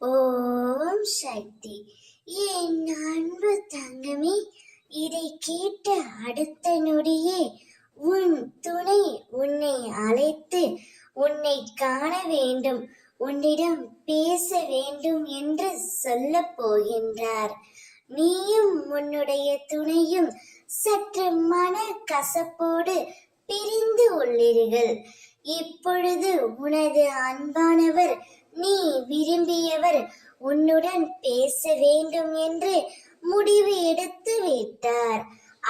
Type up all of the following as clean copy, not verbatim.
ஓம் சக்தி. என் அன்பு தங்கமே, இதை கேட்ட அடுத்த நொடியே உன் துணை உன்னை அழைத்து உன்னை காண வேண்டும், உன்னிடம் பேச வேண்டும் என்று சொல்ல போகின்றார். நீயும் உன்னுடைய துணையும் சற்று மன கசப்போடு பிரிந்து உள்ளீர்கள். இப்பொழுது உனது அன்பானவர், நீ விரும்பியவர் உன்னுடன் பேச வேண்டும் என்று முடிவு எடுத்து விட்டார்.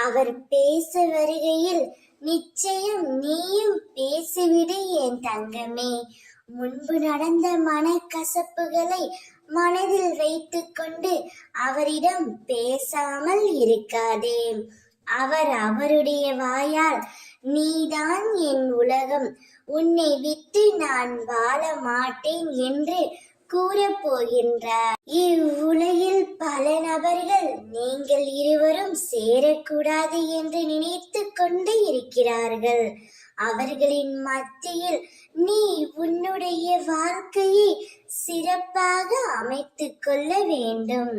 அவர் பேச வருகையில் நிச்சயம் நீயும் பேசிவிடு என் தங்கமே. முன்பு நடந்த மனக்கசப்புகளை மனதில் வைத்துக் கொண்டு அவரிடம் பேசாமல் இருக்காதே. அவர் அவருடைய வாயால் நீதான் என் உலகம், உன்னை விட்டு நான் வாழ மாட்டேன் என்று கூறப் போகின்றார். இவ்வுலகில் பல நபர்கள் நீங்கள் இருவரும் சேரக்கூடாது என்று நினைத்து கொண்டு இருக்கிறார்கள். அவர்களின் மத்தியில் நீ உன்னுடைய வாழ்க்கையை சிறப்பாக அமைத்துக் கொள்ள வேண்டும்.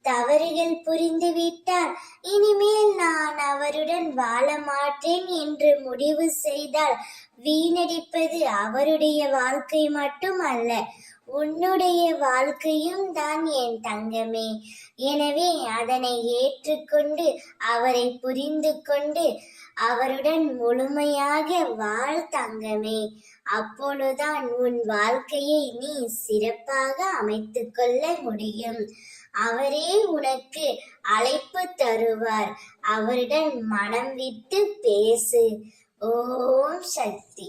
தவறுகள் புரிந்துவிட்டால் இனிமேல் நான் அவருடன் வாழ மாட்டேன் என்று முடிவு செய்தால் வீணடிப்பது அவருடைய வாழ்க்கை மட்டுமல்ல, உன்னுடைய வாழ்க்கையும் தான் என் தங்கமே. எனவே அதனை ஏற்றுக்கொண்டு அவரை புரிந்து கொண்டு அவருடன் முழுமையாக வாழ் தங்கமே. அப்பொழுதுதான் உன் வாழ்க்கையை நீ சிறப்பாக அமைத்துக் கொள்ள முடியும். அவரே உனக்கு அழைப்பு தருவார். அவருடன் மனம் விட்டு பேசு. ஓம் சக்தி.